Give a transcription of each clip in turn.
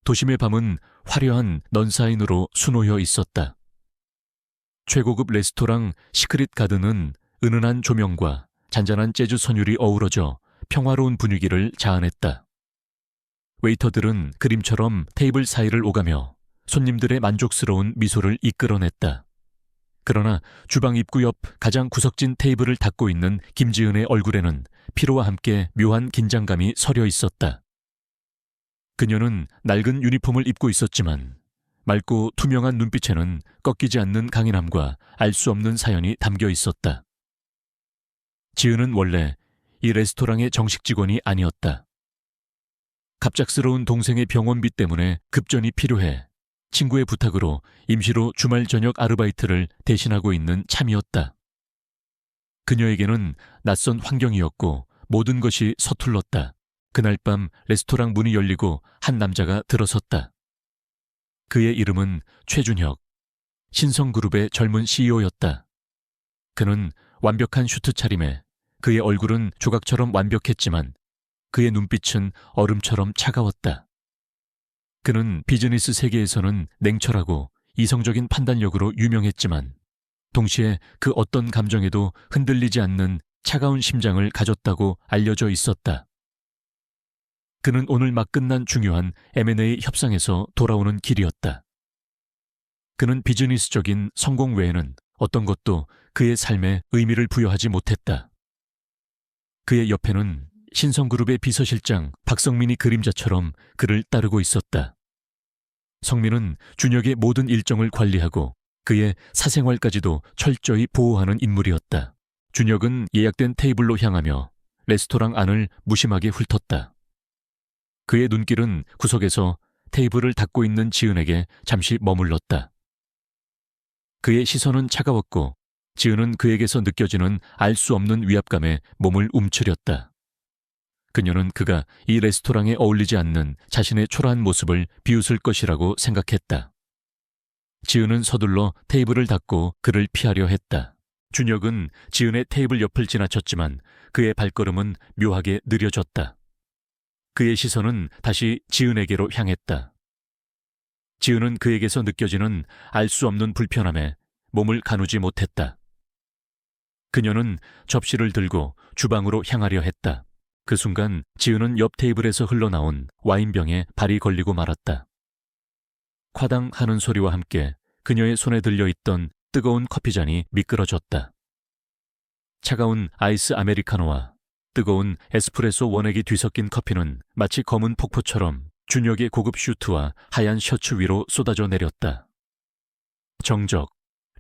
도심의 밤은 화려한 넌사인으로 수놓여 있었다. 최고급 레스토랑 시크릿 가든은 은은한 조명과 잔잔한 재즈 선율이 어우러져 평화로운 분위기를 자아냈다. 웨이터들은 그림처럼 테이블 사이를 오가며 손님들의 만족스러운 미소를 이끌어냈다. 그러나 주방 입구 옆 가장 구석진 테이블을 닦고 있는 김지은의 얼굴에는 피로와 함께 묘한 긴장감이 서려 있었다. 그녀는 낡은 유니폼을 입고 있었지만 맑고 투명한 눈빛에는 꺾이지 않는 강인함과 알 수 없는 사연이 담겨 있었다. 지은은 원래 이 레스토랑의 정식 직원이 아니었다. 갑작스러운 동생의 병원비 때문에 급전이 필요해 친구의 부탁으로 임시로 주말 저녁 아르바이트를 대신하고 있는 참이었다. 그녀에게는 낯선 환경이었고 모든 것이 서툴렀다. 그날 밤 레스토랑 문이 열리고 한 남자가 들어섰다. 그의 이름은 최준혁, 신성그룹의 젊은 CEO였다. 그는 완벽한 슈트 차림에 그의 얼굴은 조각처럼 완벽했지만 그의 눈빛은 얼음처럼 차가웠다. 그는 비즈니스 세계에서는 냉철하고 이성적인 판단력으로 유명했지만 동시에 그 어떤 감정에도 흔들리지 않는 차가운 심장을 가졌다고 알려져 있었다. 그는 오늘 막 끝난 중요한 M&A 협상에서 돌아오는 길이었다. 그는 비즈니스적인 성공 외에는 어떤 것도 그의 삶에 의미를 부여하지 못했다. 그의 옆에는 신성그룹의 비서실장 박성민이 그림자처럼 그를 따르고 있었다. 성민은 준혁의 모든 일정을 관리하고 그의 사생활까지도 철저히 보호하는 인물이었다. 준혁은 예약된 테이블로 향하며 레스토랑 안을 무심하게 훑었다. 그의 눈길은 구석에서 테이블을 닦고 있는 지은에게 잠시 머물렀다. 그의 시선은 차가웠고 지은은 그에게서 느껴지는 알 수 없는 위압감에 몸을 움츠렸다. 그녀는 그가 이 레스토랑에 어울리지 않는 자신의 초라한 모습을 비웃을 것이라고 생각했다. 지은은 서둘러 테이블을 닫고 그를 피하려 했다. 준혁은 지은의 테이블 옆을 지나쳤지만 그의 발걸음은 묘하게 느려졌다. 그의 시선은 다시 지은에게로 향했다. 지은은 그에게서 느껴지는 알 수 없는 불편함에 몸을 가누지 못했다. 그녀는 접시를 들고 주방으로 향하려 했다. 그 순간 지은은 옆 테이블에서 흘러나온 와인병에 발이 걸리고 말았다. 콰당 하는 소리와 함께 그녀의 손에 들려있던 뜨거운 커피잔이 미끄러졌다. 차가운 아이스 아메리카노와 뜨거운 에스프레소 원액이 뒤섞인 커피는 마치 검은 폭포처럼 준혁의 고급 슈트와 하얀 셔츠 위로 쏟아져 내렸다. 정적,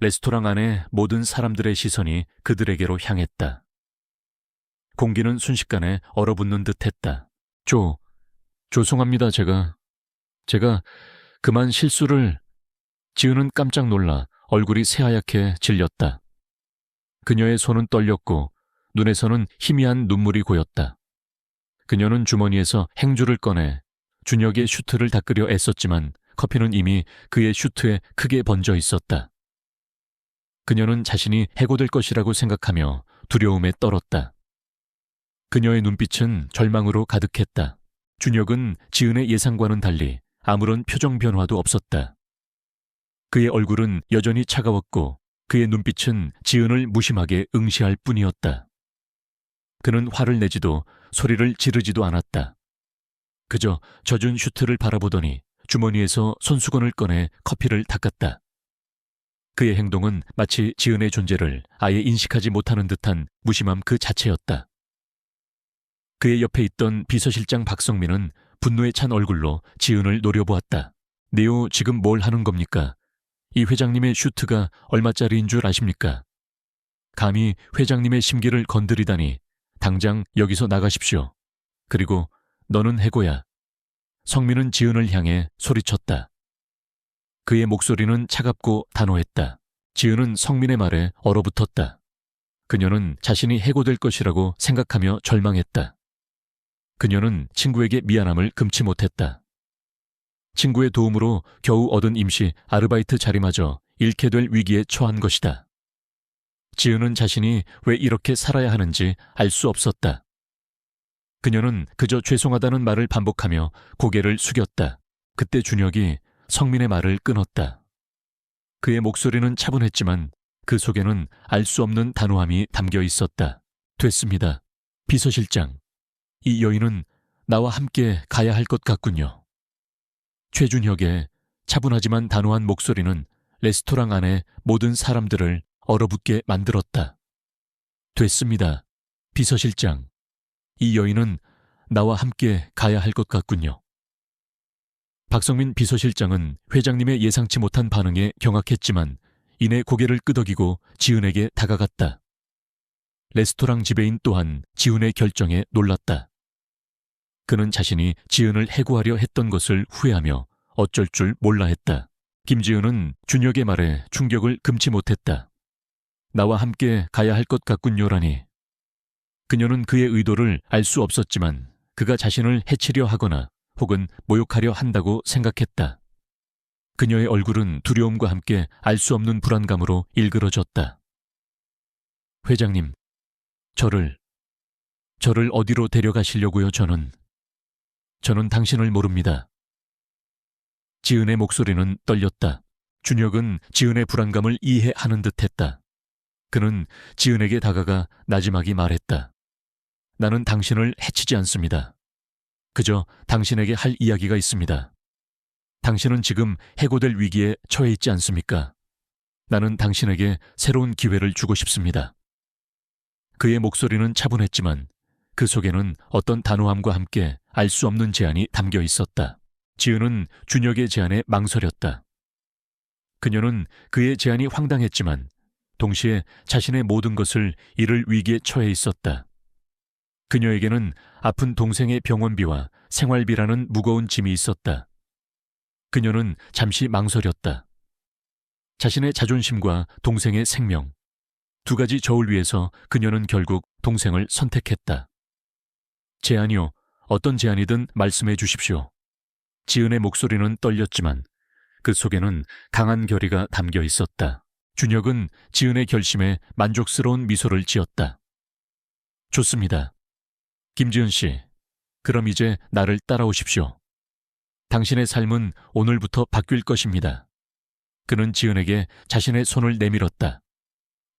레스토랑 안의 모든 사람들의 시선이 그들에게로 향했다. 공기는 순식간에 얼어붙는 듯했다. 죄송합니다. 제가 그만 실수를... 지은은 깜짝 놀라 얼굴이 새하얗게 질렸다. 그녀의 손은 떨렸고 눈에서는 희미한 눈물이 고였다. 그녀는 주머니에서 행주를 꺼내 준혁의 슈트를 닦으려 애썼지만 커피는 이미 그의 슈트에 크게 번져 있었다. 그녀는 자신이 해고될 것이라고 생각하며 두려움에 떨었다. 그녀의 눈빛은 절망으로 가득했다. 준혁은 지은의 예상과는 달리 아무런 표정 변화도 없었다. 그의 얼굴은 여전히 차가웠고 그의 눈빛은 지은을 무심하게 응시할 뿐이었다. 그는 화를 내지도 소리를 지르지도 않았다. 그저 젖은 슈트를 바라보더니 주머니에서 손수건을 꺼내 커피를 닦았다. 그의 행동은 마치 지은의 존재를 아예 인식하지 못하는 듯한 무심함 그 자체였다. 그의 옆에 있던 비서실장 박성민은 분노에 찬 얼굴로 지은을 노려보았다. 네오 지금 뭘 하는 겁니까? 이 회장님의 슈트가 얼마짜리인 줄 아십니까? 감히 회장님의 심기를 건드리다니 당장 여기서 나가십시오. 그리고 너는 해고야. 성민은 지은을 향해 소리쳤다. 그의 목소리는 차갑고 단호했다. 지은은 성민의 말에 얼어붙었다. 그녀는 자신이 해고될 것이라고 생각하며 절망했다. 그녀는 친구에게 미안함을 금치 못했다. 친구의 도움으로 겨우 얻은 임시 아르바이트 자리마저 잃게 될 위기에 처한 것이다. 지은은 자신이 왜 이렇게 살아야 하는지 알 수 없었다. 그녀는 그저 죄송하다는 말을 반복하며 고개를 숙였다. 그때 준혁이 성민의 말을 끊었다. 그의 목소리는 차분했지만 그 속에는 알 수 없는 단호함이 담겨 있었다. 됐습니다. 비서실장, 이 여인은 나와 함께 가야 할 것 같군요. 최준혁의 차분하지만 단호한 목소리는 레스토랑 안의 모든 사람들을 얼어붙게 만들었다. 됐습니다. 비서실장, 이 여인은 나와 함께 가야 할 것 같군요. 박성민 비서실장은 회장님의 예상치 못한 반응에 경악했지만 이내 고개를 끄덕이고 지은에게 다가갔다. 레스토랑 지배인 또한 지은의 결정에 놀랐다. 그는 자신이 지은을 해고하려 했던 것을 후회하며 어쩔 줄 몰라 했다. 김지은은 준혁의 말에 충격을 금치 못했다. 나와 함께 가야 할 것 같군요라니. 그녀는 그의 의도를 알 수 없었지만 그가 자신을 해치려 하거나 혹은 모욕하려 한다고 생각했다. 그녀의 얼굴은 두려움과 함께 알 수 없는 불안감으로 일그러졌다. 회장님, 저를 어디로 데려가시려고요, 저는 당신을 모릅니다. 지은의 목소리는 떨렸다. 준혁은 지은의 불안감을 이해하는 듯했다. 그는 지은에게 다가가 나지막이 말했다. 나는 당신을 해치지 않습니다. 그저 당신에게 할 이야기가 있습니다. 당신은 지금 해고될 위기에 처해 있지 않습니까? 나는 당신에게 새로운 기회를 주고 싶습니다. 그의 목소리는 차분했지만 그 속에는 어떤 단호함과 함께 알 수 없는 제안이 담겨 있었다. 지은은 준혁의 제안에 망설였다. 그녀는 그의 제안이 황당했지만 동시에 자신의 모든 것을 잃을 위기에 처해 있었다. 그녀에게는 아픈 동생의 병원비와 생활비라는 무거운 짐이 있었다. 그녀는 잠시 망설였다. 자신의 자존심과 동생의 생명, 두 가지 저울 위에서 그녀는 결국 동생을 선택했다. 제안이요, 어떤 제안이든 말씀해 주십시오. 지은의 목소리는 떨렸지만 그 속에는 강한 결의가 담겨 있었다. 준혁은 지은의 결심에 만족스러운 미소를 지었다. 좋습니다. 김지은 씨, 그럼 이제 나를 따라오십시오. 당신의 삶은 오늘부터 바뀔 것입니다. 그는 지은에게 자신의 손을 내밀었다.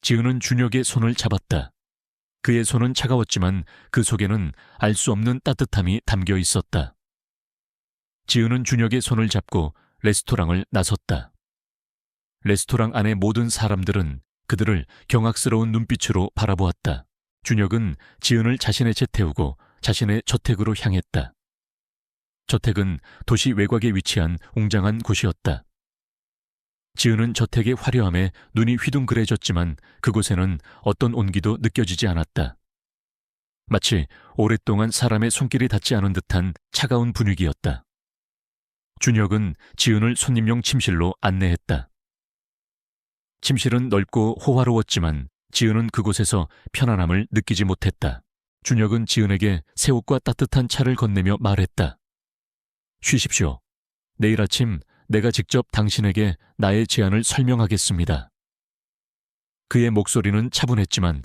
지은은 준혁의 손을 잡았다. 그의 손은 차가웠지만 그 속에는 알 수 없는 따뜻함이 담겨 있었다. 지은은 준혁의 손을 잡고 레스토랑을 나섰다. 레스토랑 안의 모든 사람들은 그들을 경악스러운 눈빛으로 바라보았다. 준혁은 지은을 자신의 채 태우고 자신의 저택으로 향했다. 저택은 도시 외곽에 위치한 웅장한 곳이었다. 지은은 저택의 화려함에 눈이 휘둥그레졌지만 그곳에는 어떤 온기도 느껴지지 않았다. 마치 오랫동안 사람의 손길이 닿지 않은 듯한 차가운 분위기였다. 준혁은 지은을 손님용 침실로 안내했다. 침실은 넓고 호화로웠지만 지은은 그곳에서 편안함을 느끼지 못했다. 준혁은 지은에게 새 옷과 따뜻한 차를 건네며 말했다. 쉬십시오. 내일 아침 내가 직접 당신에게 나의 제안을 설명하겠습니다. 그의 목소리는 차분했지만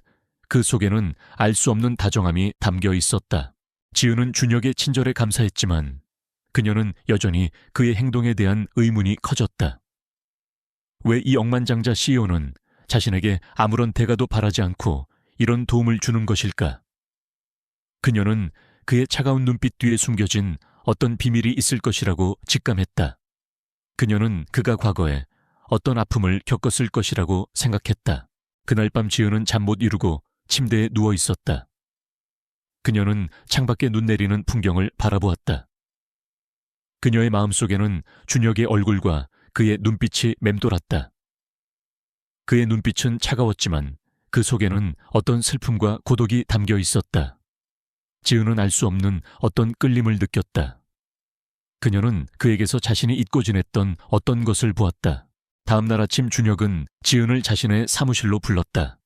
그 속에는 알 수 없는 다정함이 담겨 있었다. 지은은 준혁의 친절에 감사했지만 그녀는 여전히 그의 행동에 대한 의문이 커졌다. 왜 이 억만장자 CEO는 자신에게 아무런 대가도 바라지 않고 이런 도움을 주는 것일까? 그녀는 그의 차가운 눈빛 뒤에 숨겨진 어떤 비밀이 있을 것이라고 직감했다. 그녀는 그가 과거에 어떤 아픔을 겪었을 것이라고 생각했다. 그날 밤 지은은 잠 못 이루고 침대에 누워 있었다. 그녀는 창밖에 눈 내리는 풍경을 바라보았다. 그녀의 마음속에는 준혁의 얼굴과 그의 눈빛이 맴돌았다. 그의 눈빛은 차가웠지만 그 속에는 어떤 슬픔과 고독이 담겨 있었다. 지은은 알 수 없는 어떤 끌림을 느꼈다. 그녀는 그에게서 자신이 잊고 지냈던 어떤 것을 보았다. 다음 날 아침 준혁은 지은을 자신의 사무실로 불렀다.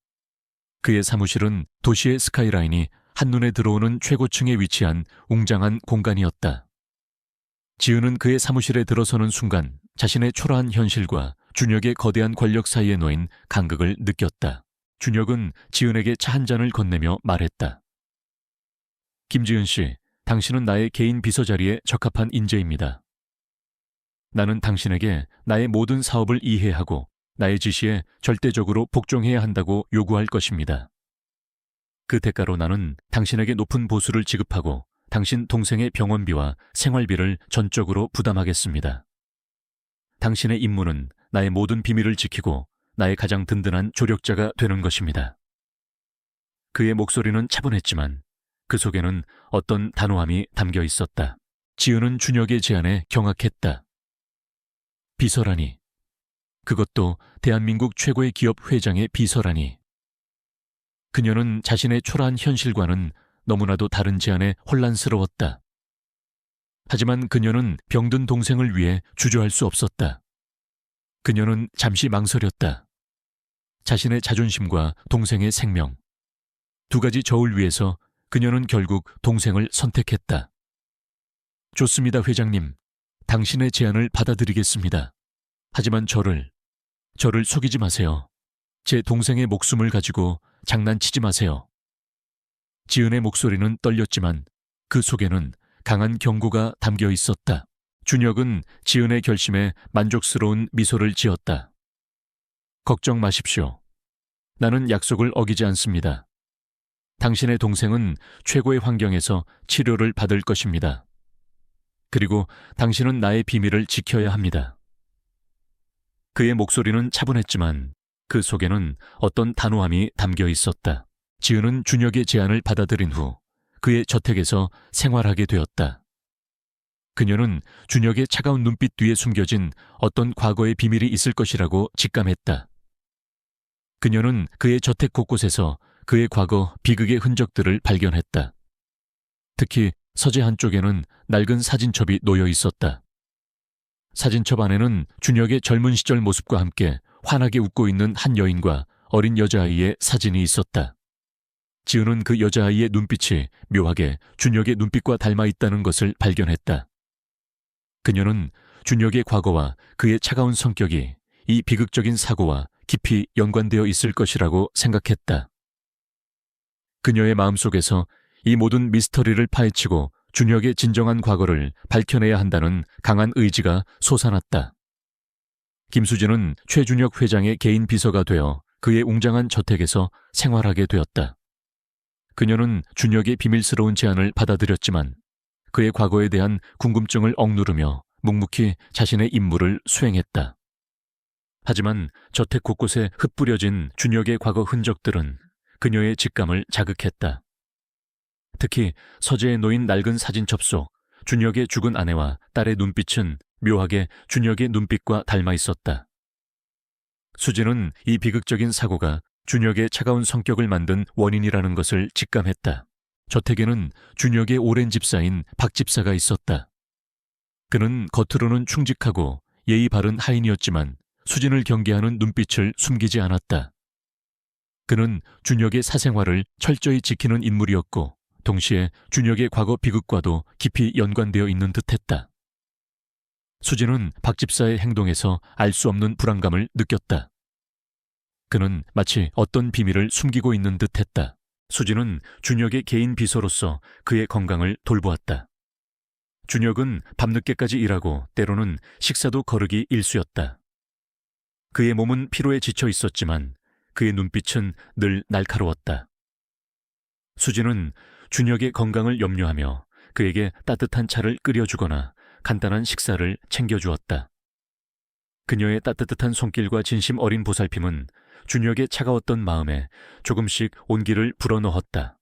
그의 사무실은 도시의 스카이라인이 한눈에 들어오는 최고층에 위치한 웅장한 공간이었다. 지은은 그의 사무실에 들어서는 순간 자신의 초라한 현실과 준혁의 거대한 권력 사이에 놓인 간극을 느꼈다. 준혁은 지은에게 차 한 잔을 건네며 말했다. 김지은 씨, 당신은 나의 개인 비서 자리에 적합한 인재입니다. 나는 당신에게 나의 모든 사업을 이해하고 나의 지시에 절대적으로 복종해야 한다고 요구할 것입니다. 그 대가로 나는 당신에게 높은 보수를 지급하고 당신 동생의 병원비와 생활비를 전적으로 부담하겠습니다. 당신의 임무는 나의 모든 비밀을 지키고 나의 가장 든든한 조력자가 되는 것입니다. 그의 목소리는 차분했지만 그 속에는 어떤 단호함이 담겨 있었다. 지은은 준혁의 제안에 경악했다. 비서라니. 그것도 대한민국 최고의 기업 회장의 비서라니. 그녀는 자신의 초라한 현실과는 너무나도 다른 제안에 혼란스러웠다. 하지만 그녀는 병든 동생을 위해 주저할 수 없었다. 그녀는 잠시 망설였다. 자신의 자존심과 동생의 생명. 두 가지 저울 위에서 그녀는 결국 동생을 선택했다. 좋습니다, 회장님. 당신의 제안을 받아들이겠습니다. 하지만 저를 속이지 마세요. 제 동생의 목숨을 가지고 장난치지 마세요. 지은의 목소리는 떨렸지만 그 속에는 강한 경고가 담겨 있었다. 준혁은 지은의 결심에 만족스러운 미소를 지었다. 걱정 마십시오. 나는 약속을 어기지 않습니다. 당신의 동생은 최고의 환경에서 치료를 받을 것입니다. 그리고 당신은 나의 비밀을 지켜야 합니다. 그의 목소리는 차분했지만 그 속에는 어떤 단호함이 담겨 있었다. 지은은 준혁의 제안을 받아들인 후 그의 저택에서 생활하게 되었다. 그녀는 준혁의 차가운 눈빛 뒤에 숨겨진 어떤 과거의 비밀이 있을 것이라고 직감했다. 그녀는 그의 저택 곳곳에서 그의 과거 비극의 흔적들을 발견했다. 특히 서재 한쪽에는 낡은 사진첩이 놓여 있었다. 사진첩 안에는 준혁의 젊은 시절 모습과 함께 환하게 웃고 있는 한 여인과 어린 여자아이의 사진이 있었다. 지은은 그 여자아이의 눈빛이 묘하게 준혁의 눈빛과 닮아 있다는 것을 발견했다. 그녀는 준혁의 과거와 그의 차가운 성격이 이 비극적인 사고와 깊이 연관되어 있을 것이라고 생각했다. 그녀의 마음속에서 이 모든 미스터리를 파헤치고 준혁의 진정한 과거를 밝혀내야 한다는 강한 의지가 솟아났다. 김수진은 최준혁 회장의 개인 비서가 되어 그의 웅장한 저택에서 생활하게 되었다. 그녀는 준혁의 비밀스러운 제안을 받아들였지만 그의 과거에 대한 궁금증을 억누르며 묵묵히 자신의 임무를 수행했다. 하지만 저택 곳곳에 흩뿌려진 준혁의 과거 흔적들은 그녀의 직감을 자극했다. 특히 서재에 놓인 낡은 사진첩 속 준혁의 죽은 아내와 딸의 눈빛은 묘하게 준혁의 눈빛과 닮아 있었다. 수진은 이 비극적인 사고가 준혁의 차가운 성격을 만든 원인이라는 것을 직감했다. 저택에는 준혁의 오랜 집사인 박 집사가 있었다. 그는 겉으로는 충직하고 예의 바른 하인이었지만 수진을 경계하는 눈빛을 숨기지 않았다. 그는 준혁의 사생활을 철저히 지키는 인물이었고 동시에 준혁의 과거 비극과도 깊이 연관되어 있는 듯했다. 수진은 박 집사의 행동에서 알 수 없는 불안감을 느꼈다. 그는 마치 어떤 비밀을 숨기고 있는 듯했다. 수진은 준혁의 개인 비서로서 그의 건강을 돌보았다. 준혁은 밤늦게까지 일하고 때로는 식사도 거르기 일쑤였다. 그의 몸은 피로에 지쳐 있었지만 그의 눈빛은 늘 날카로웠다. 수진은 준혁의 건강을 염려하며 그에게 따뜻한 차를 끓여주거나 간단한 식사를 챙겨주었다. 그녀의 따뜻한 손길과 진심 어린 보살핌은 준혁의 차가웠던 마음에 조금씩 온기를 불어넣었다.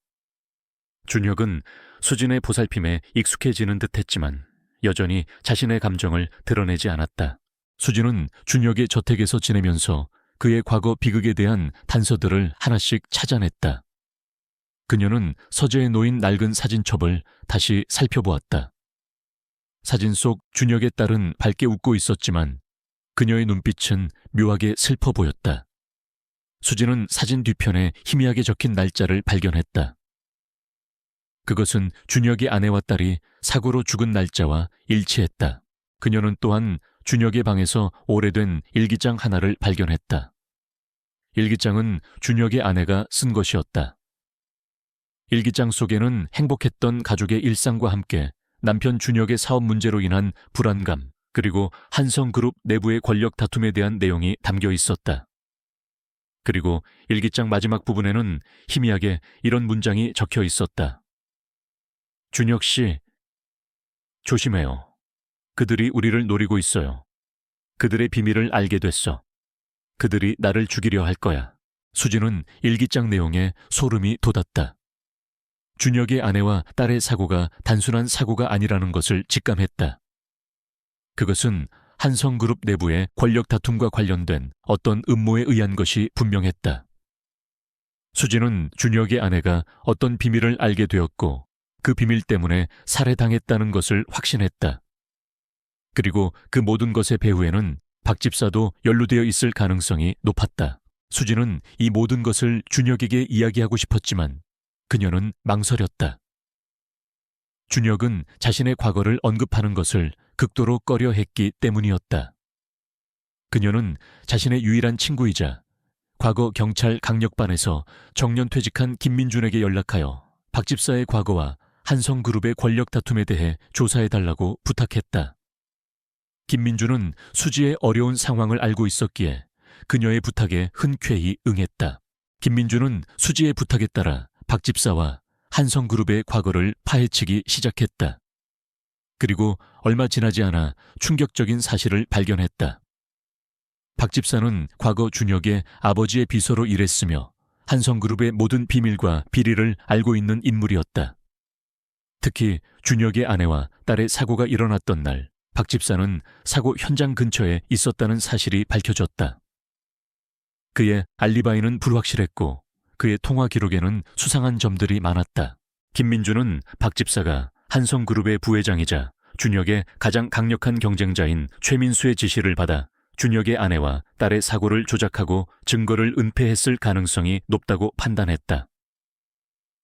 준혁은 수진의 보살핌에 익숙해지는 듯했지만 여전히 자신의 감정을 드러내지 않았다. 수진은 준혁의 저택에서 지내면서 그의 과거 비극에 대한 단서들을 하나씩 찾아냈다. 그녀는 서재에 놓인 낡은 사진첩을 다시 살펴보았다. 사진 속 준혁의 딸은 밝게 웃고 있었지만 그녀의 눈빛은 묘하게 슬퍼 보였다. 수진은 사진 뒤편에 희미하게 적힌 날짜를 발견했다. 그것은 준혁의 아내와 딸이 사고로 죽은 날짜와 일치했다. 그녀는 또한 준혁의 방에서 오래된 일기장 하나를 발견했다. 일기장은 준혁의 아내가 쓴 것이었다. 일기장 속에는 행복했던 가족의 일상과 함께 남편 준혁의 사업 문제로 인한 불안감, 그리고 한성그룹 내부의 권력 다툼에 대한 내용이 담겨 있었다. 그리고 일기장 마지막 부분에는 희미하게 이런 문장이 적혀 있었다. 준혁 씨, 조심해요. 그들이 우리를 노리고 있어요. 그들의 비밀을 알게 됐어. 그들이 나를 죽이려 할 거야. 수진은 일기장 내용에 소름이 돋았다. 준혁의 아내와 딸의 사고가 단순한 사고가 아니라는 것을 직감했다. 그것은 한성그룹 내부의 권력 다툼과 관련된 어떤 음모에 의한 것이 분명했다. 수진은 준혁의 아내가 어떤 비밀을 알게 되었고 그 비밀 때문에 살해당했다는 것을 확신했다. 그리고 그 모든 것의 배후에는 박 집사도 연루되어 있을 가능성이 높았다. 수진은 이 모든 것을 준혁에게 이야기하고 싶었지만 그녀는 망설였다. 준혁은 자신의 과거를 언급하는 것을 극도로 꺼려했기 때문이었다. 그녀는 자신의 유일한 친구이자 과거 경찰 강력반에서 정년퇴직한 김민준에게 연락하여 박 집사의 과거와 한성그룹의 권력 다툼에 대해 조사해달라고 부탁했다. 김민준은 수지의 어려운 상황을 알고 있었기에 그녀의 부탁에 흔쾌히 응했다. 김민준은 수지의 부탁에 따라 박 집사와 한성그룹의 과거를 파헤치기 시작했다. 그리고 얼마 지나지 않아 충격적인 사실을 발견했다. 박 집사는 과거 준혁의 아버지의 비서로 일했으며 한성그룹의 모든 비밀과 비리를 알고 있는 인물이었다. 특히 준혁의 아내와 딸의 사고가 일어났던 날, 박 집사는 사고 현장 근처에 있었다는 사실이 밝혀졌다. 그의 알리바이는 불확실했고 그의 통화 기록에는 수상한 점들이 많았다. 김민주는 박 집사가 한성그룹의 부회장이자 준혁의 가장 강력한 경쟁자인 최민수의 지시를 받아 준혁의 아내와 딸의 사고를 조작하고 증거를 은폐했을 가능성이 높다고 판단했다.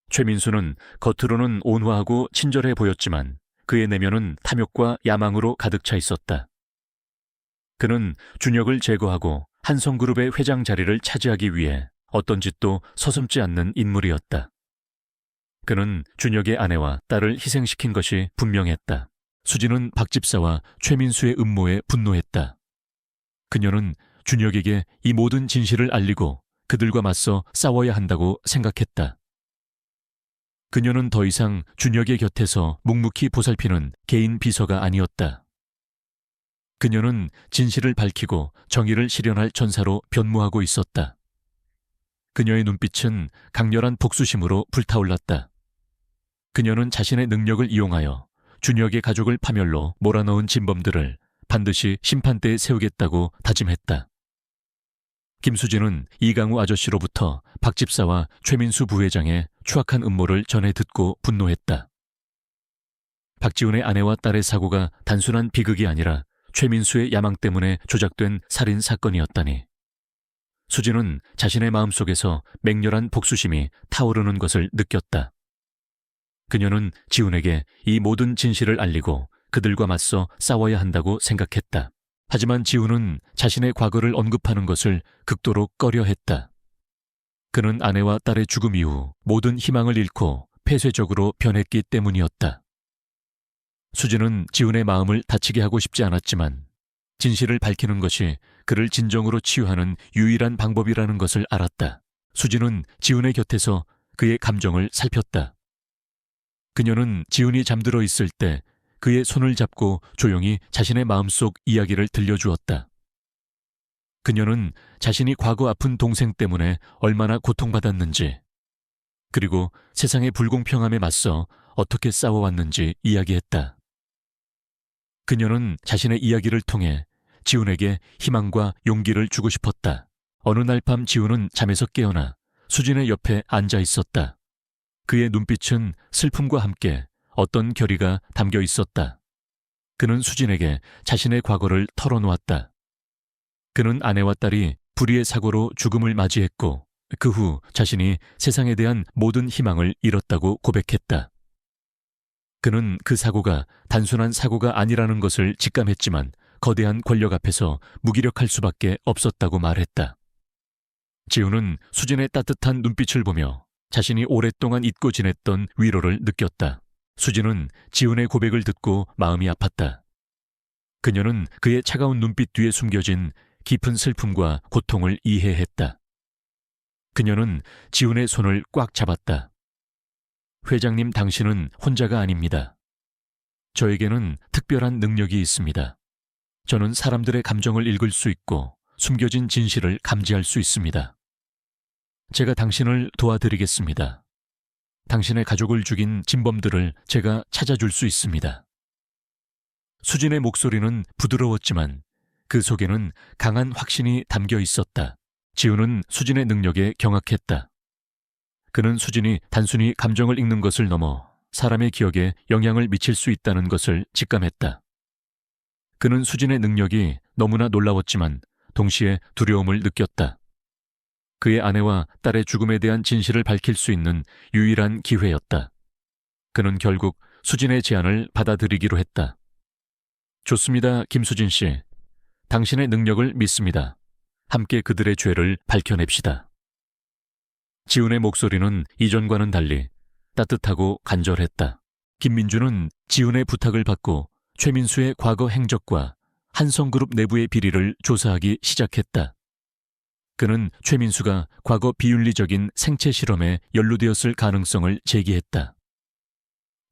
최민수는 겉으로는 온화하고 친절해 보였지만 그의 내면은 탐욕과 야망으로 가득 차 있었다. 그는 준혁을 제거하고 한성그룹의 회장 자리를 차지하기 위해 어떤 짓도 서슴지 않는 인물이었다. 그는 준혁의 아내와 딸을 희생시킨 것이 분명했다. 수진은 박 집사와 최민수의 음모에 분노했다. 그녀는 준혁에게 이 모든 진실을 알리고 그들과 맞서 싸워야 한다고 생각했다. 그녀는 더 이상 준혁의 곁에서 묵묵히 보살피는 개인 비서가 아니었다. 그녀는 진실을 밝히고 정의를 실현할 전사로 변모하고 있었다. 그녀의 눈빛은 강렬한 복수심으로 불타올랐다. 그녀는 자신의 능력을 이용하여 준혁의 가족을 파멸로 몰아넣은 진범들을 반드시 심판대에 세우겠다고 다짐했다. 김수진은 이강우 아저씨로부터 박 집사와 최민수 부회장의 추악한 음모를 전해 듣고 분노했다. 박지훈의 아내와 딸의 사고가 단순한 비극이 아니라 최민수의 야망 때문에 조작된 살인 사건이었다니. 수진은 자신의 마음속에서 맹렬한 복수심이 타오르는 것을 느꼈다. 그녀는 지훈에게 이 모든 진실을 알리고 그들과 맞서 싸워야 한다고 생각했다. 하지만 지훈은 자신의 과거를 언급하는 것을 극도로 꺼려했다. 그는 아내와 딸의 죽음 이후 모든 희망을 잃고 폐쇄적으로 변했기 때문이었다. 수진은 지훈의 마음을 다치게 하고 싶지 않았지만 진실을 밝히는 것이 그를 진정으로 치유하는 유일한 방법이라는 것을 알았다. 수진은 지훈의 곁에서 그의 감정을 살폈다. 그녀는 지훈이 잠들어 있을 때 그의 손을 잡고 조용히 자신의 마음속 이야기를 들려주었다. 그녀는 자신이 과거 아픈 동생 때문에 얼마나 고통받았는지, 그리고 세상의 불공평함에 맞서 어떻게 싸워왔는지 이야기했다. 그녀는 자신의 이야기를 통해 지훈에게 희망과 용기를 주고 싶었다. 어느 날 밤 지훈은 잠에서 깨어나 수진의 옆에 앉아 있었다. 그의 눈빛은 슬픔과 함께 어떤 결의가 담겨 있었다. 그는 수진에게 자신의 과거를 털어놓았다. 그는 아내와 딸이 불의의 사고로 죽음을 맞이했고 그 후 자신이 세상에 대한 모든 희망을 잃었다고 고백했다. 그는 그 사고가 단순한 사고가 아니라는 것을 직감했지만 거대한 권력 앞에서 무기력할 수밖에 없었다고 말했다. 지훈은 수진의 따뜻한 눈빛을 보며 자신이 오랫동안 잊고 지냈던 위로를 느꼈다. 수진은 지훈의 고백을 듣고 마음이 아팠다. 그녀는 그의 차가운 눈빛 뒤에 숨겨진 깊은 슬픔과 고통을 이해했다. 그녀는 지훈의 손을 꽉 잡았다. 회장님, 당신은 혼자가 아닙니다. 저에게는 특별한 능력이 있습니다. 저는 사람들의 감정을 읽을 수 있고 숨겨진 진실을 감지할 수 있습니다. 제가 당신을 도와드리겠습니다. 당신의 가족을 죽인 진범들을 제가 찾아줄 수 있습니다. 수진의 목소리는 부드러웠지만 그 속에는 강한 확신이 담겨 있었다. 지훈은 수진의 능력에 경악했다. 그는 수진이 단순히 감정을 읽는 것을 넘어 사람의 기억에 영향을 미칠 수 있다는 것을 직감했다. 그는 수진의 능력이 너무나 놀라웠지만 동시에 두려움을 느꼈다. 그의 아내와 딸의 죽음에 대한 진실을 밝힐 수 있는 유일한 기회였다. 그는 결국 수진의 제안을 받아들이기로 했다. 좋습니다, 김수진 씨. 당신의 능력을 믿습니다. 함께 그들의 죄를 밝혀냅시다. 지훈의 목소리는 이전과는 달리 따뜻하고 간절했다. 김민주는 지훈의 부탁을 받고 최민수의 과거 행적과 한성그룹 내부의 비리를 조사하기 시작했다. 그는 최민수가 과거 비윤리적인 생체 실험에 연루되었을 가능성을 제기했다.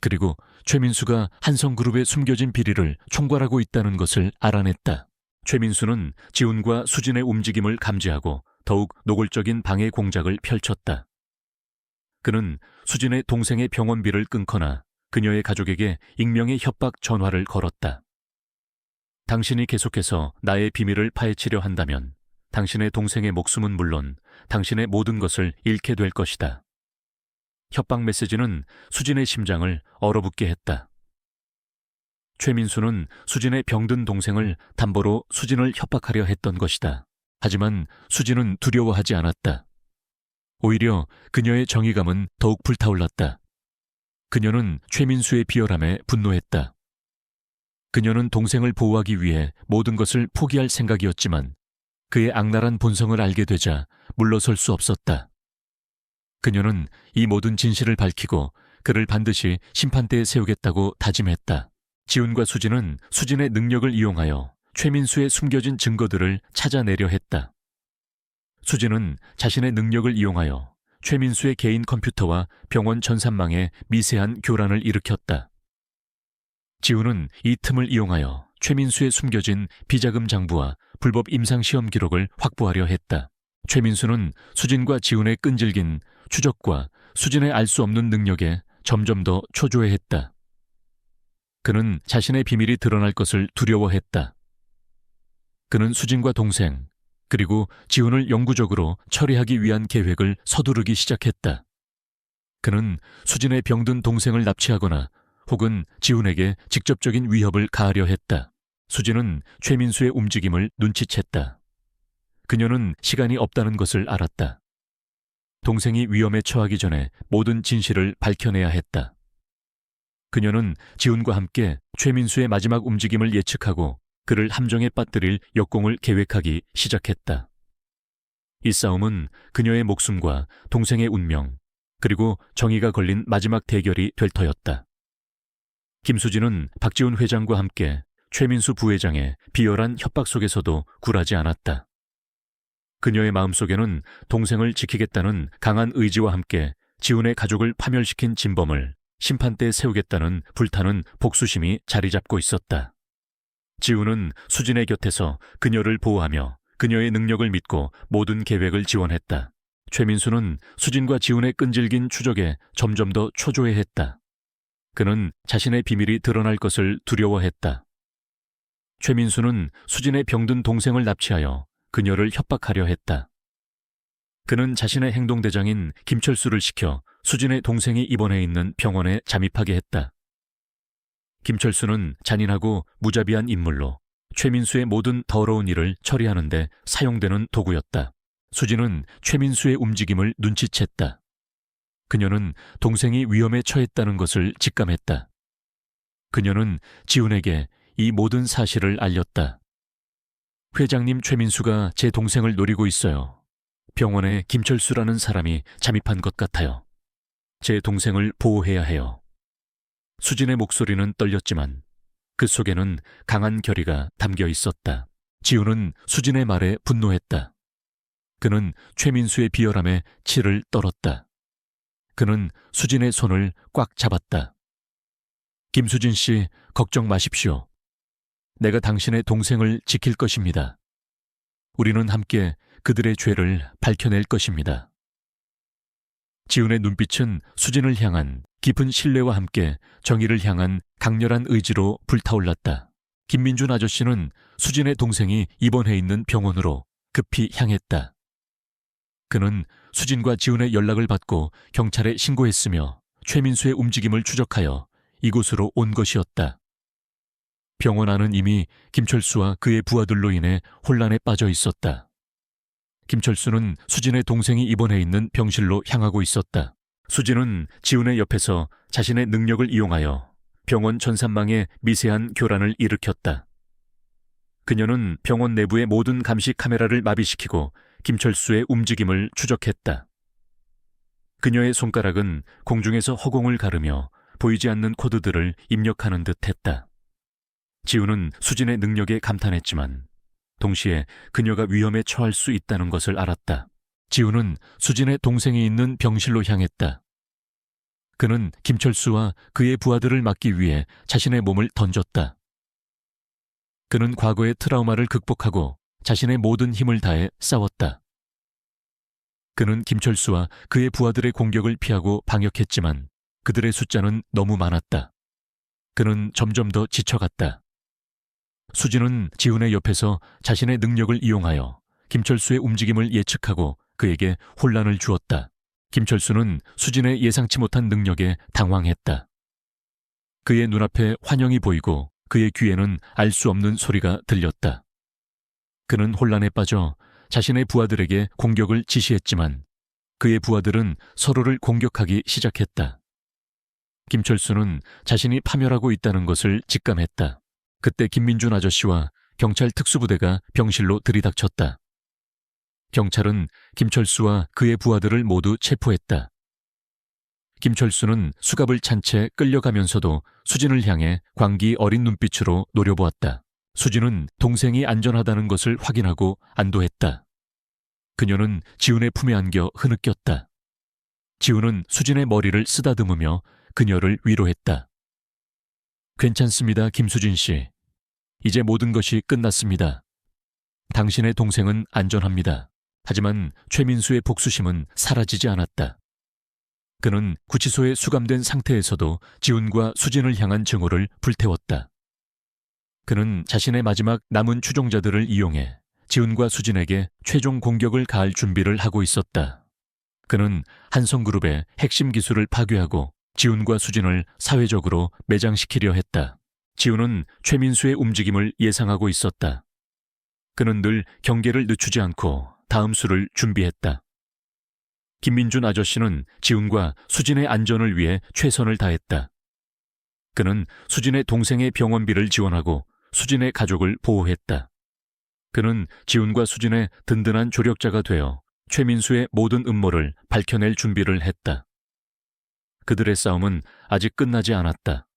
그리고 최민수가 한성그룹의 숨겨진 비리를 총괄하고 있다는 것을 알아냈다. 최민수는 지훈과 수진의 움직임을 감지하고 더욱 노골적인 방해 공작을 펼쳤다. 그는 수진의 동생의 병원비를 끊거나 그녀의 가족에게 익명의 협박 전화를 걸었다. 당신이 계속해서 나의 비밀을 파헤치려 한다면 당신의 동생의 목숨은 물론 당신의 모든 것을 잃게 될 것이다. 협박 메시지는 수진의 심장을 얼어붙게 했다. 최민수는 수진의 병든 동생을 담보로 수진을 협박하려 했던 것이다. 하지만 수진은 두려워하지 않았다. 오히려 그녀의 정의감은 더욱 불타올랐다. 그녀는 최민수의 비열함에 분노했다. 그녀는 동생을 보호하기 위해 모든 것을 포기할 생각이었지만 그의 악랄한 본성을 알게 되자 물러설 수 없었다. 그녀는 이 모든 진실을 밝히고 그를 반드시 심판대에 세우겠다고 다짐했다. 지훈과 수진은 수진의 능력을 이용하여 최민수의 숨겨진 증거들을 찾아내려 했다. 수진은 자신의 능력을 이용하여 최민수의 개인 컴퓨터와 병원 전산망에 미세한 교란을 일으켰다. 지훈은 이 틈을 이용하여 최민수의 숨겨진 비자금 장부와 불법 임상시험 기록을 확보하려 했다. 최민수는 수진과 지훈의 끈질긴 추적과 수진의 알 수 없는 능력에 점점 더 초조해했다. 그는 자신의 비밀이 드러날 것을 두려워했다. 그는 수진과 동생, 그리고 지훈을 영구적으로 처리하기 위한 계획을 서두르기 시작했다. 그는 수진의 병든 동생을 납치하거나 혹은 지훈에게 직접적인 위협을 가하려 했다. 수진은 최민수의 움직임을 눈치챘다. 그녀는 시간이 없다는 것을 알았다. 동생이 위험에 처하기 전에 모든 진실을 밝혀내야 했다. 그녀는 지훈과 함께 최민수의 마지막 움직임을 예측하고 그를 함정에 빠뜨릴 역공을 계획하기 시작했다. 이 싸움은 그녀의 목숨과 동생의 운명, 그리고 정의가 걸린 마지막 대결이 될 터였다. 김수진은 박지훈 회장과 함께 최민수 부회장의 비열한 협박 속에서도 굴하지 않았다. 그녀의 마음속에는 동생을 지키겠다는 강한 의지와 함께 지훈의 가족을 파멸시킨 진범을 심판대에 세우겠다는 불타는 복수심이 자리 잡고 있었다. 지훈은 수진의 곁에서 그녀를 보호하며 그녀의 능력을 믿고 모든 계획을 지원했다. 최민수는 수진과 지훈의 끈질긴 추적에 점점 더 초조해했다. 그는 자신의 비밀이 드러날 것을 두려워했다. 최민수는 수진의 병든 동생을 납치하여 그녀를 협박하려 했다. 그는 자신의 행동대장인 김철수를 시켜 수진의 동생이 입원해 있는 병원에 잠입하게 했다. 김철수는 잔인하고 무자비한 인물로 최민수의 모든 더러운 일을 처리하는 데 사용되는 도구였다. 수진은 최민수의 움직임을 눈치챘다. 그녀는 동생이 위험에 처했다는 것을 직감했다. 그녀는 지훈에게 이 모든 사실을 알렸다. 회장님, 최민수가 제 동생을 노리고 있어요. 병원에 김철수라는 사람이 잠입한 것 같아요. 제 동생을 보호해야 해요. 수진의 목소리는 떨렸지만 그 속에는 강한 결의가 담겨 있었다. 지우는 수진의 말에 분노했다. 그는 최민수의 비열함에 치를 떨었다. 그는 수진의 손을 꽉 잡았다. 김수진 씨, 걱정 마십시오. 내가 당신의 동생을 지킬 것입니다. 우리는 함께 그들의 죄를 밝혀낼 것입니다. 지훈의 눈빛은 수진을 향한 깊은 신뢰와 함께 정의를 향한 강렬한 의지로 불타올랐다. 김민준 아저씨는 수진의 동생이 입원해 있는 병원으로 급히 향했다. 그는 수진과 지훈의 연락을 받고 경찰에 신고했으며 최민수의 움직임을 추적하여 이곳으로 온 것이었다. 병원 안은 이미 김철수와 그의 부하들로 인해 혼란에 빠져 있었다. 김철수는 수진의 동생이 입원해 있는 병실로 향하고 있었다. 수진은 지훈의 옆에서 자신의 능력을 이용하여 병원 전산망에 미세한 교란을 일으켰다. 그녀는 병원 내부의 모든 감시 카메라를 마비시키고 김철수의 움직임을 추적했다. 그녀의 손가락은 공중에서 허공을 가르며 보이지 않는 코드들을 입력하는 듯 했다. 지훈은 수진의 능력에 감탄했지만 동시에 그녀가 위험에 처할 수 있다는 것을 알았다. 지훈은 수진의 동생이 있는 병실로 향했다. 그는 김철수와 그의 부하들을 막기 위해 자신의 몸을 던졌다. 그는 과거의 트라우마를 극복하고 자신의 모든 힘을 다해 싸웠다. 그는 김철수와 그의 부하들의 공격을 피하고 방역했지만 그들의 숫자는 너무 많았다. 그는 점점 더 지쳐갔다. 수진은 지훈의 옆에서 자신의 능력을 이용하여 김철수의 움직임을 예측하고 그에게 혼란을 주었다. 김철수는 수진의 예상치 못한 능력에 당황했다. 그의 눈앞에 환영이 보이고 그의 귀에는 알 수 없는 소리가 들렸다. 그는 혼란에 빠져 자신의 부하들에게 공격을 지시했지만 그의 부하들은 서로를 공격하기 시작했다. 김철수는 자신이 파멸하고 있다는 것을 직감했다. 그때 김민준 아저씨와 경찰 특수부대가 병실로 들이닥쳤다. 경찰은 김철수와 그의 부하들을 모두 체포했다. 김철수는 수갑을 찬 채 끌려가면서도 수진을 향해 광기 어린 눈빛으로 노려보았다. 수진은 동생이 안전하다는 것을 확인하고 안도했다. 그녀는 지훈의 품에 안겨 흐느꼈다. 지훈은 수진의 머리를 쓰다듬으며 그녀를 위로했다. 괜찮습니다, 김수진 씨. 이제 모든 것이 끝났습니다. 당신의 동생은 안전합니다. 하지만 최민수의 복수심은 사라지지 않았다. 그는 구치소에 수감된 상태에서도 지훈과 수진을 향한 증오를 불태웠다. 그는 자신의 마지막 남은 추종자들을 이용해 지훈과 수진에게 최종 공격을 가할 준비를 하고 있었다. 그는 한성그룹의 핵심 기술을 파괴하고 지훈과 수진을 사회적으로 매장시키려 했다. 지훈은 최민수의 움직임을 예상하고 있었다. 그는 늘 경계를 늦추지 않고 다음 수를 준비했다. 김민준 아저씨는 지훈과 수진의 안전을 위해 최선을 다했다. 그는 수진의 동생의 병원비를 지원하고 수진의 가족을 보호했다. 그는 지훈과 수진의 든든한 조력자가 되어 최민수의 모든 음모를 밝혀낼 준비를 했다. 그들의 싸움은 아직 끝나지 않았다.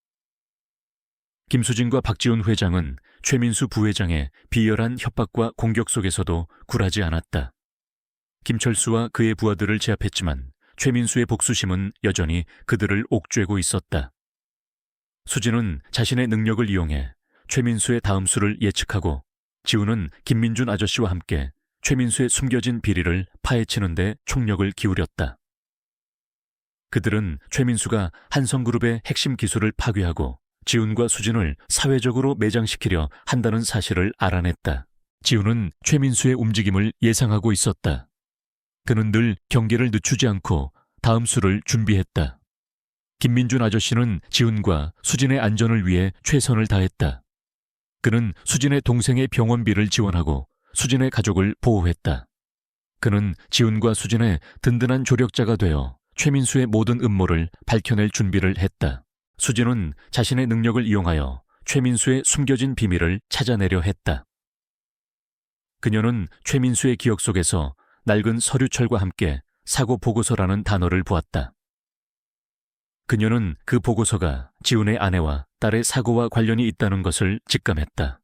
김수진과 박지훈 회장은 최민수 부회장의 비열한 협박과 공격 속에서도 굴하지 않았다. 김철수와 그의 부하들을 제압했지만 최민수의 복수심은 여전히 그들을 옥죄고 있었다. 수진은 자신의 능력을 이용해 최민수의 다음 수를 예측하고 지훈은 김민준 아저씨와 함께 최민수의 숨겨진 비리를 파헤치는 데 총력을 기울였다. 그들은 최민수가 한성그룹의 핵심 기술을 파괴하고 지훈과 수진을 사회적으로 매장시키려 한다는 사실을 알아냈다. 지훈은 최민수의 움직임을 예상하고 있었다. 그는 늘 경계를 늦추지 않고 다음 수를 준비했다. 김민준 아저씨는 지훈과 수진의 안전을 위해 최선을 다했다. 그는 수진의 동생의 병원비를 지원하고 수진의 가족을 보호했다. 그는 지훈과 수진의 든든한 조력자가 되어 최민수의 모든 음모를 밝혀낼 준비를 했다. 수진은 자신의 능력을 이용하여 최민수의 숨겨진 비밀을 찾아내려 했다. 그녀는 최민수의 기억 속에서 낡은 서류철과 함께 사고 보고서라는 단어를 보았다. 그녀는 그 보고서가 지훈의 아내와 딸의 사고와 관련이 있다는 것을 직감했다.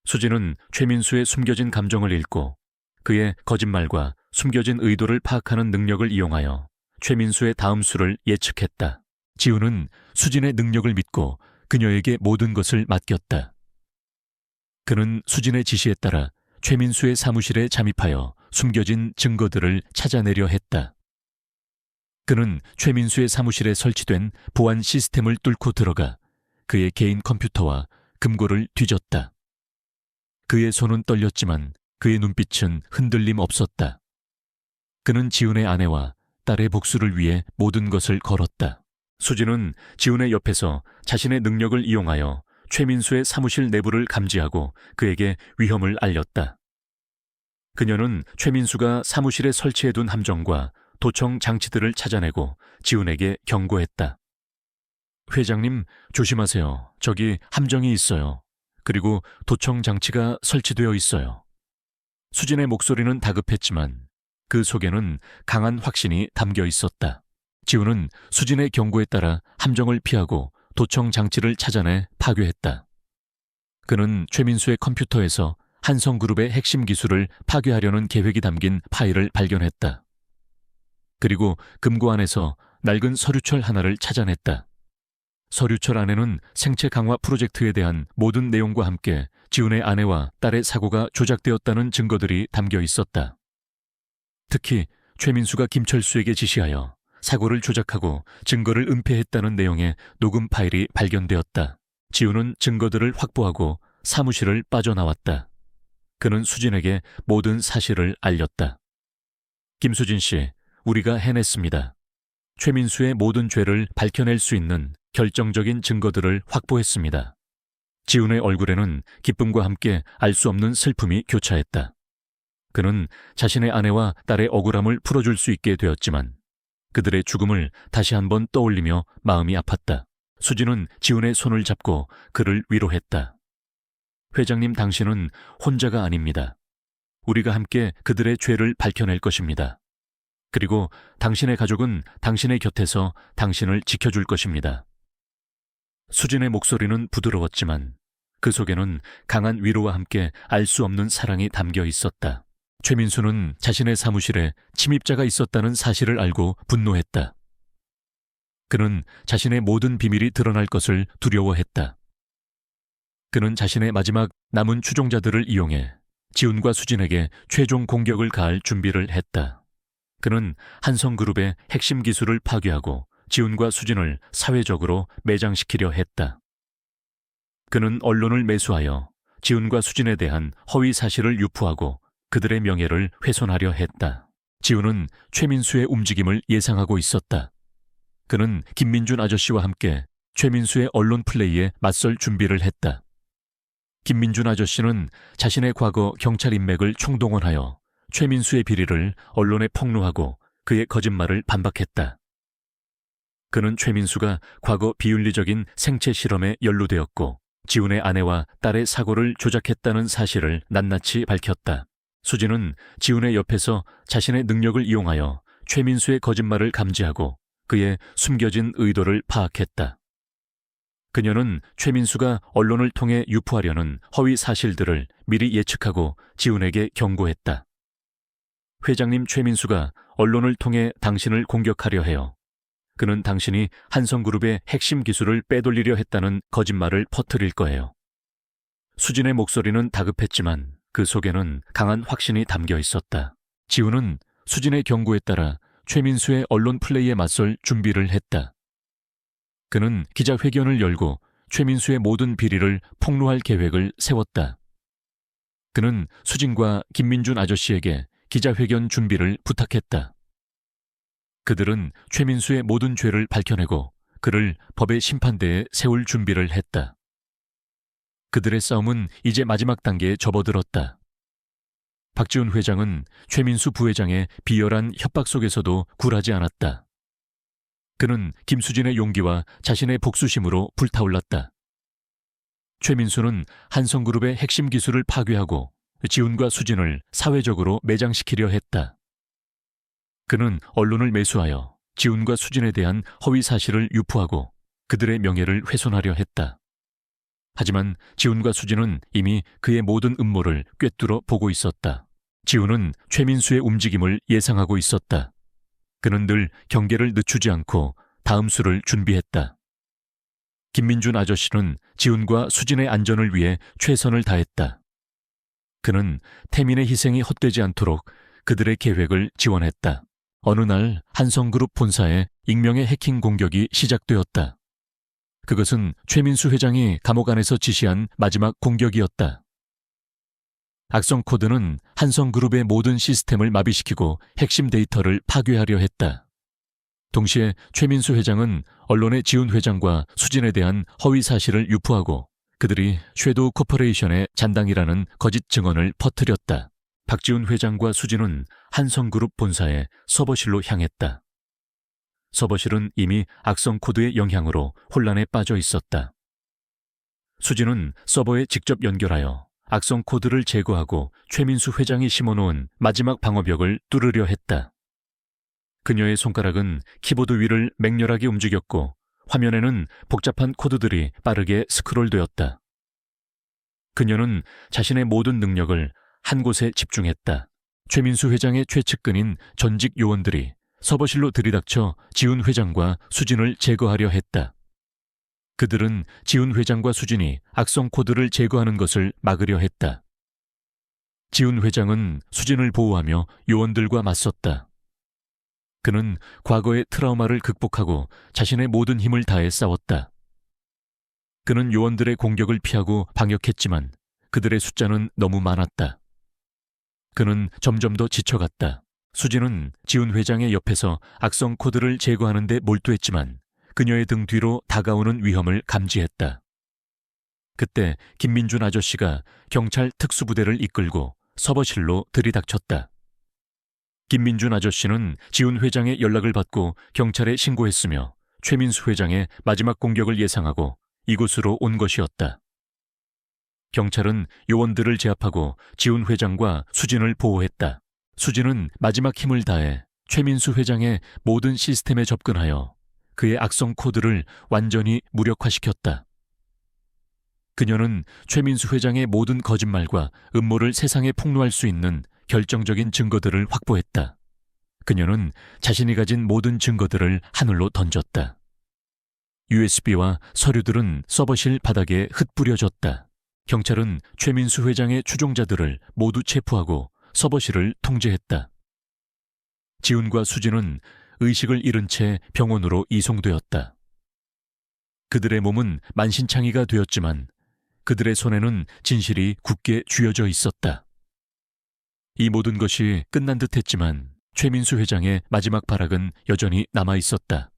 수지는 최민수의 숨겨진 감정을 읽고 그의 거짓말과 숨겨진 의도를 파악하는 능력을 이용하여 최민수의 다음 수를 예측했다. 지훈은 수진의 능력을 믿고 그녀에게 모든 것을 맡겼다. 그는 수진의 지시에 따라 최민수의 사무실에 잠입하여 숨겨진 증거들을 찾아내려 했다. 그는 최민수의 사무실에 설치된 보안 시스템을 뚫고 들어가 그의 개인 컴퓨터와 금고를 뒤졌다. 그의 손은 떨렸지만 그의 눈빛은 흔들림 없었다. 그는 지훈의 아내와 딸의 복수를 위해 모든 것을 걸었다. 수진은 지훈의 옆에서 자신의 능력을 이용하여 최민수의 사무실 내부를 감지하고 그에게 위험을 알렸다. 그녀는 최민수가 사무실에 설치해둔 함정과 도청 장치들을 찾아내고 지훈에게 경고했다. 회장님, 조심하세요. 저기 함정이 있어요. 그리고 도청 장치가 설치되어 있어요. 수진의 목소리는 다급했지만 그 속에는 강한 확신이 담겨 있었다. 지훈은 수진의 경고에 따라 함정을 피하고 도청 장치를 찾아내 파괴했다. 그는 최민수의 컴퓨터에서 한성그룹의 핵심 기술을 파괴하려는 계획이 담긴 파일을 발견했다. 그리고 금고 안에서 낡은 서류철 하나를 찾아냈다. 서류철 안에는 생체 강화 프로젝트에 대한 모든 내용과 함께 지훈의 아내와 딸의 사고가 조작되었다는 증거들이 담겨 있었다. 특히 최민수가 김철수에게 지시하여 사고를 조작하고 증거를 은폐했다는 내용의 녹음 파일이 발견되었다. 지훈은 증거들을 확보하고 사무실을 빠져나왔다. 그는 수진에게 모든 사실을 알렸다. 김수진 씨, 우리가 해냈습니다. 최민수의 모든 죄를 밝혀낼 수 있는 결정적인 증거들을 확보했습니다. 지훈의 얼굴에는 기쁨과 함께 알 수 없는 슬픔이 교차했다. 그는 자신의 아내와 딸의 억울함을 풀어줄 수 있게 되었지만 그들의 죽음을 다시 한번 떠올리며 마음이 아팠다. 수진은 지훈의 손을 잡고 그를 위로했다. 회장님, 당신은 혼자가 아닙니다. 우리가 함께 그들의 죄를 밝혀낼 것입니다. 그리고 당신의 가족은 당신의 곁에서 당신을 지켜줄 것입니다. 수진의 목소리는 부드러웠지만 그 속에는 강한 위로와 함께 알 수 없는 사랑이 담겨 있었다. 최민수는 자신의 사무실에 침입자가 있었다는 사실을 알고 분노했다. 그는 자신의 모든 비밀이 드러날 것을 두려워했다. 그는 자신의 마지막 남은 추종자들을 이용해 지훈과 수진에게 최종 공격을 가할 준비를 했다. 그는 한성그룹의 핵심 기술을 파괴하고 지훈과 수진을 사회적으로 매장시키려 했다. 그는 언론을 매수하여 지훈과 수진에 대한 허위 사실을 유포하고 그들의 명예를 훼손하려 했다. 지훈은 최민수의 움직임을 예상하고 있었다. 그는 김민준 아저씨와 함께 최민수의 언론 플레이에 맞설 준비를 했다. 김민준 아저씨는 자신의 과거 경찰 인맥을 총동원하여 최민수의 비리를 언론에 폭로하고 그의 거짓말을 반박했다. 그는 최민수가 과거 비윤리적인 생체 실험에 연루되었고 지훈의 아내와 딸의 사고를 조작했다는 사실을 낱낱이 밝혔다. 수진은 지훈의 옆에서 자신의 능력을 이용하여 최민수의 거짓말을 감지하고 그의 숨겨진 의도를 파악했다. 그녀는 최민수가 언론을 통해 유포하려는 허위 사실들을 미리 예측하고 지훈에게 경고했다. 회장님, 최민수가 언론을 통해 당신을 공격하려 해요. 그는 당신이 한성그룹의 핵심 기술을 빼돌리려 했다는 거짓말을 퍼뜨릴 거예요. 수진의 목소리는 다급했지만 그 속에는 강한 확신이 담겨 있었다. 지훈은 수진의 경고에 따라 최민수의 언론 플레이에 맞설 준비를 했다. 그는 기자회견을 열고 최민수의 모든 비리를 폭로할 계획을 세웠다. 그는 수진과 김민준 아저씨에게 기자회견 준비를 부탁했다. 그들은 최민수의 모든 죄를 밝혀내고 그를 법의 심판대에 세울 준비를 했다. 그들의 싸움은 이제 마지막 단계에 접어들었다. 박지훈 회장은 최민수 부회장의 비열한 협박 속에서도 굴하지 않았다. 그는 김수진의 용기와 자신의 복수심으로 불타올랐다. 최민수는 한성그룹의 핵심 기술을 파괴하고 지훈과 수진을 사회적으로 매장시키려 했다. 그는 언론을 매수하여 지훈과 수진에 대한 허위 사실을 유포하고 그들의 명예를 훼손하려 했다. 하지만 지훈과 수진은 이미 그의 모든 음모를 꿰뚫어 보고 있었다. 지훈은 최민수의 움직임을 예상하고 있었다. 그는 늘 경계를 늦추지 않고 다음 수를 준비했다. 김민준 아저씨는 지훈과 수진의 안전을 위해 최선을 다했다. 그는 태민의 희생이 헛되지 않도록 그들의 계획을 지원했다. 어느 날 한성그룹 본사에 익명의 해킹 공격이 시작되었다. 그것은 최민수 회장이 감옥 안에서 지시한 마지막 공격이었다. 악성 코드는 한성그룹의 모든 시스템을 마비시키고 핵심 데이터를 파괴하려 했다. 동시에 최민수 회장은 언론에 지훈 회장과 수진에 대한 허위 사실을 유포하고 그들이 섀도우 코퍼레이션의 잔당이라는 거짓 증언을 퍼뜨렸다. 박지훈 회장과 수진은 한성그룹 본사의 서버실로 향했다. 서버실은 이미 악성 코드의 영향으로 혼란에 빠져 있었다. 수진은 서버에 직접 연결하여 악성 코드를 제거하고 최민수 회장이 심어놓은 마지막 방어벽을 뚫으려 했다. 그녀의 손가락은 키보드 위를 맹렬하게 움직였고 화면에는 복잡한 코드들이 빠르게 스크롤되었다. 그녀는 자신의 모든 능력을 한 곳에 집중했다. 최민수 회장의 최측근인 전직 요원들이 서버실로 들이닥쳐 지훈 회장과 수진을 제거하려 했다. 그들은 지훈 회장과 수진이 악성 코드를 제거하는 것을 막으려 했다. 지훈 회장은 수진을 보호하며 요원들과 맞섰다. 그는 과거의 트라우마를 극복하고 자신의 모든 힘을 다해 싸웠다. 그는 요원들의 공격을 피하고 방역했지만 그들의 숫자는 너무 많았다. 그는 점점 더 지쳐갔다. 수진은 지훈 회장의 옆에서 악성 코드를 제거하는 데 몰두했지만 그녀의 등 뒤로 다가오는 위험을 감지했다. 그때 김민준 아저씨가 경찰 특수부대를 이끌고 서버실로 들이닥쳤다. 김민준 아저씨는 지훈 회장의 연락을 받고 경찰에 신고했으며 최민수 회장의 마지막 공격을 예상하고 이곳으로 온 것이었다. 경찰은 요원들을 제압하고 지훈 회장과 수진을 보호했다. 수진은 마지막 힘을 다해 최민수 회장의 모든 시스템에 접근하여 그의 악성 코드를 완전히 무력화시켰다. 그녀는 최민수 회장의 모든 거짓말과 음모를 세상에 폭로할 수 있는 결정적인 증거들을 확보했다. 그녀는 자신이 가진 모든 증거들을 하늘로 던졌다. USB와 서류들은 서버실 바닥에 흩뿌려졌다. 경찰은 최민수 회장의 추종자들을 모두 체포하고 서버실을 통제했다. 지훈과 수진은 의식을 잃은 채 병원으로 이송되었다. 그들의 몸은 만신창이가 되었지만 그들의 손에는 진실이 굳게 쥐어져 있었다. 이 모든 것이 끝난 듯 했지만 최민수 회장의 마지막 발악은 여전히 남아 있었다.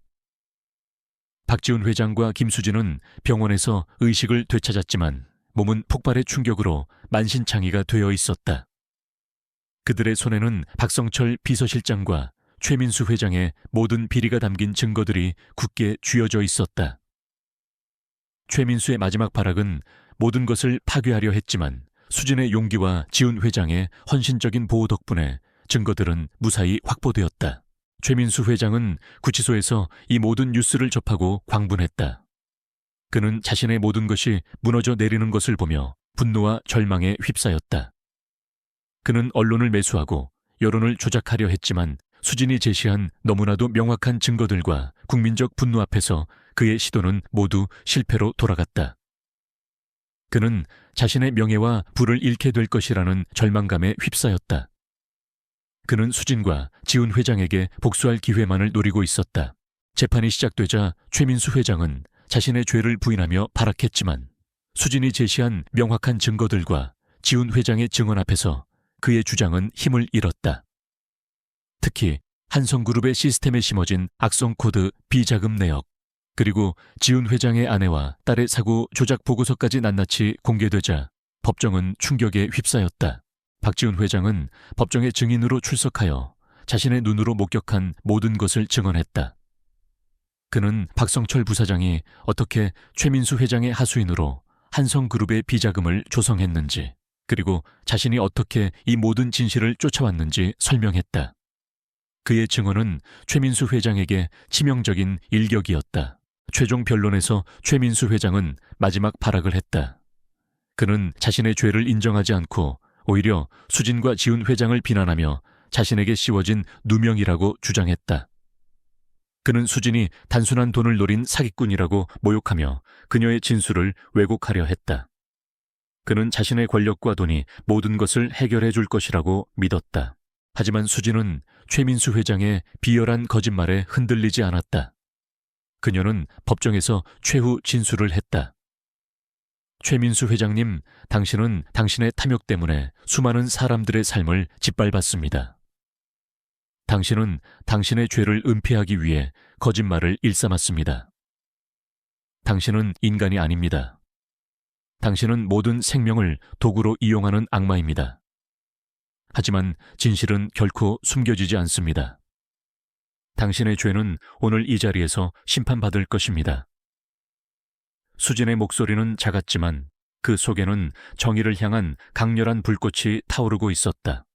박지훈 회장과 김수진은 병원에서 의식을 되찾았지만 몸은 폭발의 충격으로 만신창이가 되어 있었다. 그들의 손에는 박성철 비서실장과 최민수 회장의 모든 비리가 담긴 증거들이 굳게 쥐어져 있었다. 최민수의 마지막 발악은 모든 것을 파괴하려 했지만 수진의 용기와 지훈 회장의 헌신적인 보호 덕분에 증거들은 무사히 확보되었다. 최민수 회장은 구치소에서 이 모든 뉴스를 접하고 광분했다. 그는 자신의 모든 것이 무너져 내리는 것을 보며 분노와 절망에 휩싸였다. 그는 언론을 매수하고 여론을 조작하려 했지만 수진이 제시한 너무나도 명확한 증거들과 국민적 분노 앞에서 그의 시도는 모두 실패로 돌아갔다. 그는 자신의 명예와 부를 잃게 될 것이라는 절망감에 휩싸였다. 그는 수진과 지훈 회장에게 복수할 기회만을 노리고 있었다. 재판이 시작되자 최민수 회장은 자신의 죄를 부인하며 발악했지만 수진이 제시한 명확한 증거들과 지훈 회장의 증언 앞에서 그의 주장은 힘을 잃었다. 특히 한성그룹의 시스템에 심어진 악성 코드 비자금 내역, 그리고 지훈 회장의 아내와 딸의 사고 조작 보고서까지 낱낱이 공개되자 법정은 충격에 휩싸였다. 박지훈 회장은 법정의 증인으로 출석하여 자신의 눈으로 목격한 모든 것을 증언했다. 그는 박성철 부사장이 어떻게 최민수 회장의 하수인으로 한성그룹의 비자금을 조성했는지, 그리고 자신이 어떻게 이 모든 진실을 쫓아왔는지 설명했다. 그의 증언은 최민수 회장에게 치명적인 일격이었다. 최종 변론에서 최민수 회장은 마지막 발악을 했다. 그는 자신의 죄를 인정하지 않고 오히려 수진과 지훈 회장을 비난하며 자신에게 씌워진 누명이라고 주장했다. 그는 수진이 단순한 돈을 노린 사기꾼이라고 모욕하며 그녀의 진술을 왜곡하려 했다. 그는 자신의 권력과 돈이 모든 것을 해결해 줄 것이라고 믿었다. 하지만 수진은 최민수 회장의 비열한 거짓말에 흔들리지 않았다. 그녀는 법정에서 최후 진술을 했다. 최민수 회장님, 당신은 당신의 탐욕 때문에 수많은 사람들의 삶을 짓밟았습니다. 당신은 당신의 죄를 은폐하기 위해 거짓말을 일삼았습니다. 당신은 인간이 아닙니다. 당신은 모든 생명을 도구로 이용하는 악마입니다. 하지만 진실은 결코 숨겨지지 않습니다. 당신의 죄는 오늘 이 자리에서 심판받을 것입니다. 수진의 목소리는 작았지만 그 속에는 정의를 향한 강렬한 불꽃이 타오르고 있었다.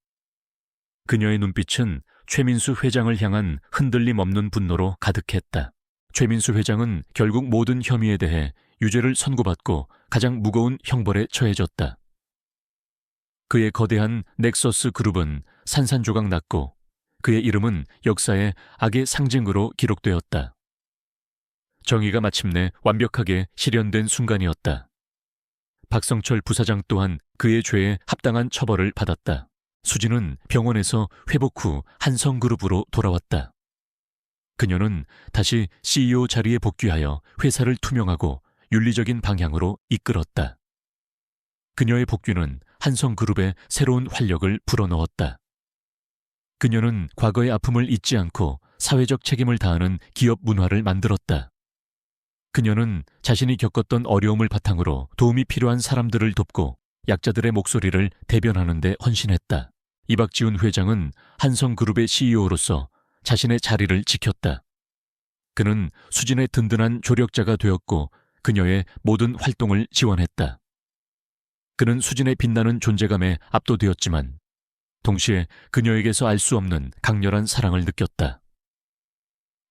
그녀의 눈빛은 최민수 회장을 향한 흔들림 없는 분노로 가득했다. 최민수 회장은 결국 모든 혐의에 대해 유죄를 선고받고 가장 무거운 형벌에 처해졌다. 그의 거대한 넥서스 그룹은 산산조각 났고 그의 이름은 역사의 악의 상징으로 기록되었다. 정의가 마침내 완벽하게 실현된 순간이었다. 박성철 부사장 또한 그의 죄에 합당한 처벌을 받았다. 수진은 병원에서 회복 후 한성그룹으로 돌아왔다. 그녀는 다시 CEO 자리에 복귀하여 회사를 투명하고 윤리적인 방향으로 이끌었다. 그녀의 복귀는 한성그룹에 새로운 활력을 불어넣었다. 그녀는 과거의 아픔을 잊지 않고 사회적 책임을 다하는 기업 문화를 만들었다. 그녀는 자신이 겪었던 어려움을 바탕으로 도움이 필요한 사람들을 돕고 약자들의 목소리를 대변하는 데 헌신했다. 이박지훈 회장은 한성그룹의 CEO로서 자신의 자리를 지켰다. 그는 수진의 든든한 조력자가 되었고 그녀의 모든 활동을 지원했다. 그는 수진의 빛나는 존재감에 압도되었지만 동시에 그녀에게서 알 수 없는 강렬한 사랑을 느꼈다.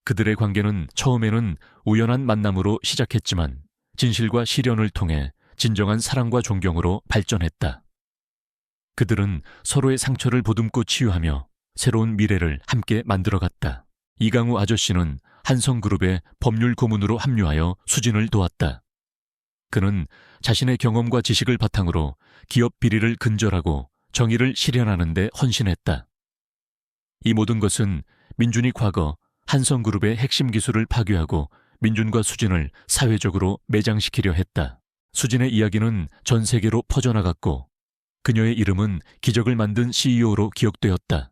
그들의 관계는 처음에는 우연한 만남으로 시작했지만 진실과 실현을 통해 진정한 사랑과 존경으로 발전했다. 그들은 서로의 상처를 보듬고 치유하며 새로운 미래를 함께 만들어갔다. 이강우 아저씨는 한성그룹의 법률 고문으로 합류하여 수진을 도왔다. 그는 자신의 경험과 지식을 바탕으로 기업 비리를 근절하고 정의를 실현하는 데 헌신했다. 이 모든 것은 민준이 과거 한성그룹의 핵심 기술을 파괴하고 민준과 수진을 사회적으로 매장시키려 했다. 수진의 이야기는 전 세계로 퍼져나갔고 그녀의 이름은 기적을 만든 CEO로 기억되었다.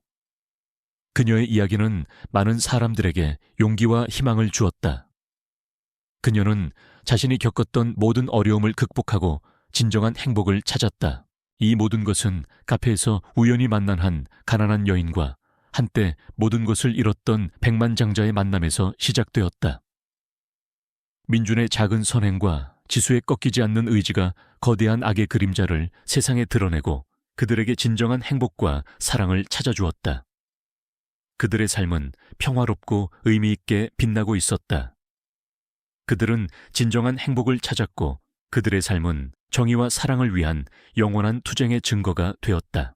그녀의 이야기는 많은 사람들에게 용기와 희망을 주었다. 그녀는 자신이 겪었던 모든 어려움을 극복하고 진정한 행복을 찾았다. 이 모든 것은 카페에서 우연히 만난 한 가난한 여인과 한때 모든 것을 잃었던 백만장자의 만남에서 시작되었다. 민준의 작은 선행과 지수에 꺾이지 않는 의지가 거대한 악의 그림자를 세상에 드러내고 그들에게 진정한 행복과 사랑을 찾아주었다. 그들의 삶은 평화롭고 의미 있게 빛나고 있었다. 그들은 진정한 행복을 찾았고 그들의 삶은 정의와 사랑을 위한 영원한 투쟁의 증거가 되었다.